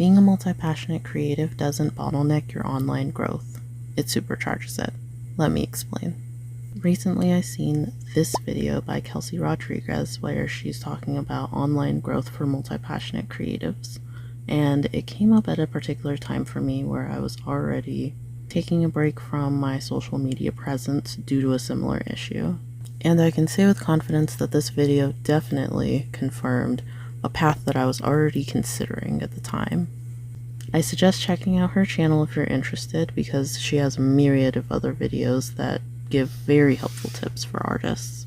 Being a multi-passionate creative doesn't bottleneck your online growth. It supercharges it. Let me explain. Recently I seen this video by Kelsey Rodriguez where she's talking about online growth for multi-passionate creatives. And it came up at a particular time for me where I was already taking a break from my social media presence due to a similar issue. And I can say with confidence that this video definitely confirmed a path that I was already considering at the time. I suggest checking out her channel if you're interested because she has a myriad of other videos that give very helpful tips for artists.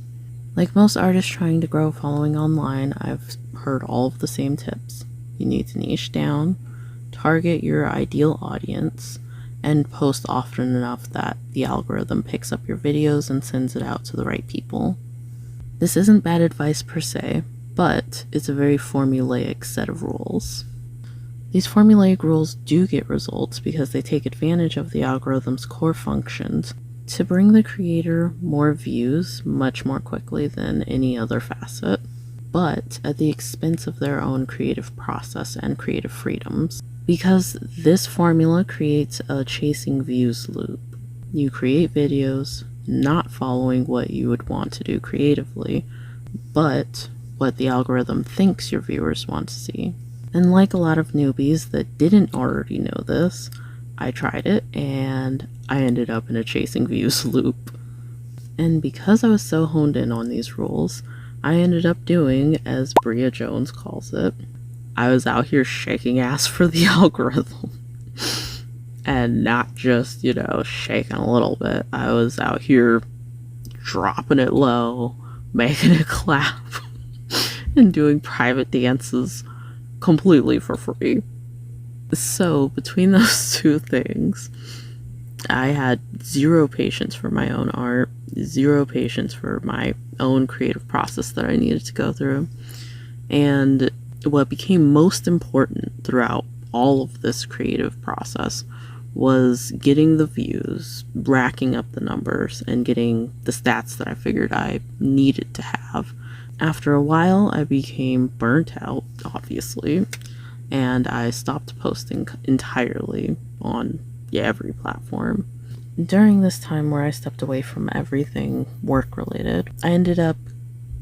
Like most artists trying to grow a following online, I've heard all of the same tips. You need to niche down, target your ideal audience, and post often enough that the algorithm picks up your videos and sends it out to the right people. This isn't bad advice per se, but it's a very formulaic set of rules. These formulaic rules do get results because they take advantage of the algorithm's core functions to bring the creator more views much more quickly than any other facet, but at the expense of their own creative process and creative freedoms. Because this formula creates a chasing views loop. You create videos not following what you would want to do creatively, but what the algorithm thinks your viewers want to see. And like a lot of newbies that didn't already know this, I tried it and I ended up in a chasing views loop. And because I was so honed in on these rules, I ended up doing, as Bria Jones calls it, I was out here shaking ass for the algorithm. And not just, shaking a little bit. I was out here dropping it low, making it clap, and doing private dances completely for free. So between those two things, I had zero patience for my own art, zero patience for my own creative process that I needed to go through. And what became most important throughout all of this creative process was getting the views, racking up the numbers, and getting the stats that I figured I needed to have. After a while, I became burnt out, obviously, and I stopped posting entirely on every platform. During this time where I stepped away from everything work-related, I ended up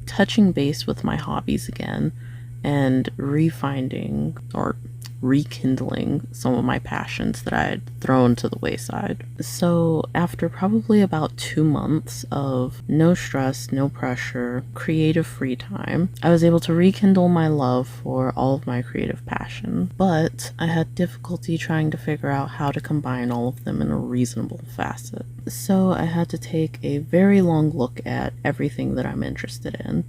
touching base with my hobbies again and refinding or rekindling some of my passions that I had thrown to the wayside. So after probably about 2 months of no stress, no pressure, creative free time, I was able to rekindle my love for all of my creative passion, but I had difficulty trying to figure out how to combine all of them in a reasonable facet. So I had to take a very long look at everything that I'm interested in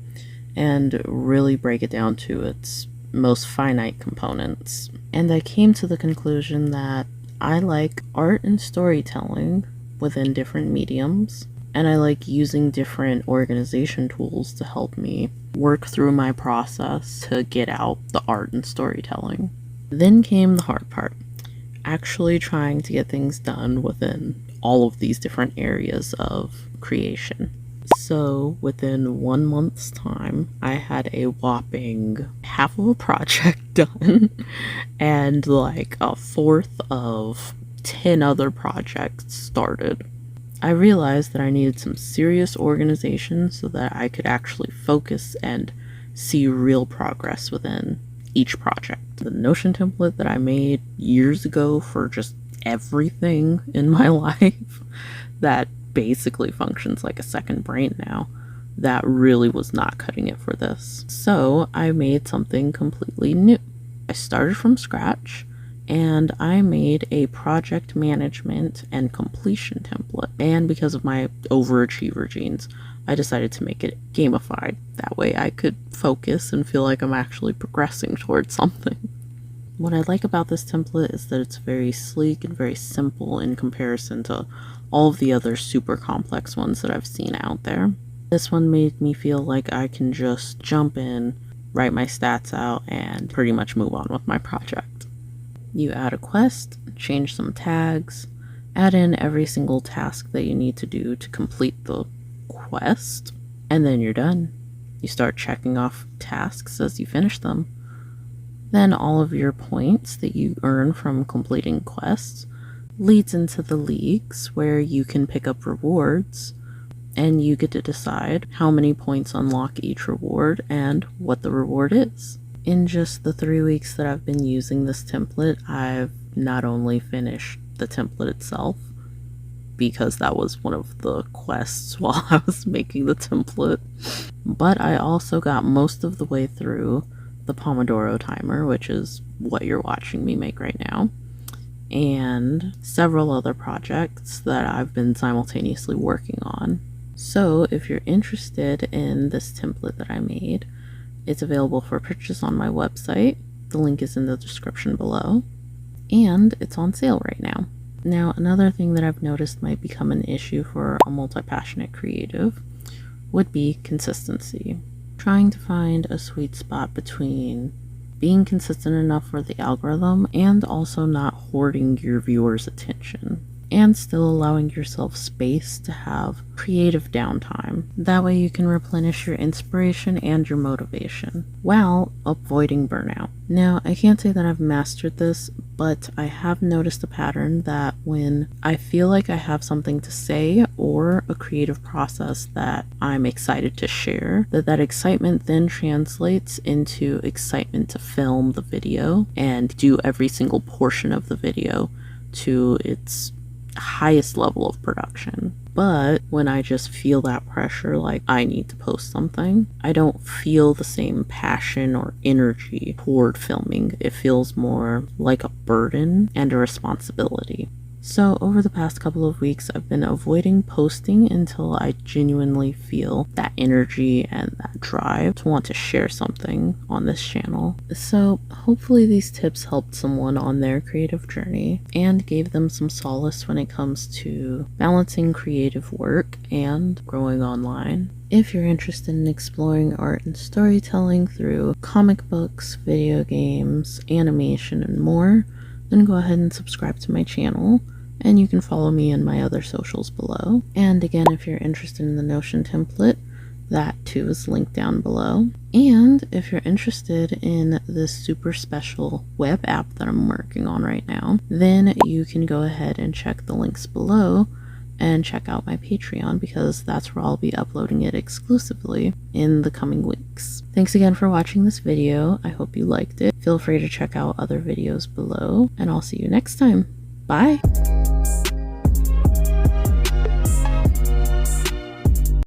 and really break it down to its most finite components. And I came to the conclusion that I like art and storytelling within different mediums, and I like using different organization tools to help me work through my process to get out the art and storytelling. Then came the hard part, actually trying to get things done within all of these different areas of creation. So within 1 month's time, I had a whopping half of a project done and like a fourth of 10 other projects started. I realized that I needed some serious organization so that I could actually focus and see real progress within each project. The Notion template that I made years ago for just everything in my life that basically functions like a second brain now, that really was not cutting it for this. So I made something completely new. I started from scratch and I made a project management and completion template. And because of my overachiever genes, I decided to make it gamified. That way I could focus and feel like I'm actually progressing towards something. What I like about this template is that it's very sleek and very simple in comparison to all of the other super complex ones that I've seen out there. This one made me feel like I can just jump in, write my stats out, and pretty much move on with my project. You add a quest, change some tags, add in every single task that you need to do to complete the quest, and then you're done. You start checking off tasks as you finish them. Then all of your points that you earn from completing quests leads into the leagues where you can pick up rewards, and you get to decide how many points unlock each reward and what the reward is. In just the 3 weeks that I've been using this template, I've not only finished the template itself, because that was one of the quests while I was making the template, but I also got most of the way through the Pomodoro timer, which is what you're watching me make right now, and several other projects that I've been simultaneously working on. So if you're interested in this template that I made, it's available for purchase on my website. The link is in the description below, and it's on sale right now. Now, another thing that I've noticed might become an issue for a multi-passionate creative would be consistency. Trying to find a sweet spot between being consistent enough for the algorithm and also not hoarding your viewers' attention, and still allowing yourself space to have creative downtime. That way you can replenish your inspiration and your motivation while avoiding burnout. Now, I can't say that I've mastered this, but I have noticed a pattern that when I feel like I have something to say or a creative process that I'm excited to share, that excitement then translates into excitement to film the video and do every single portion of the video to its highest level of production. But when I just feel that pressure, like I need to post something, I don't feel the same passion or energy toward filming. It feels more like a burden and a responsibility. So over the past couple of weeks, I've been avoiding posting until I genuinely feel that energy and that drive to want to share something on this channel. So hopefully these tips helped someone on their creative journey and gave them some solace when it comes to balancing creative work and growing online. If you're interested in exploring art and storytelling through comic books, video games, animation, and more, then go ahead and subscribe to my channel, and you can follow me in my other socials below. And again, if you're interested in the Notion template, that too is linked down below. And if you're interested in this super special web app that I'm working on right now, then you can go ahead and check the links below and check out my Patreon, because that's where I'll be uploading it exclusively in the coming weeks. Thanks again for watching this video. I hope you liked it. Feel free to check out other videos below, and I'll see you next time. Bye!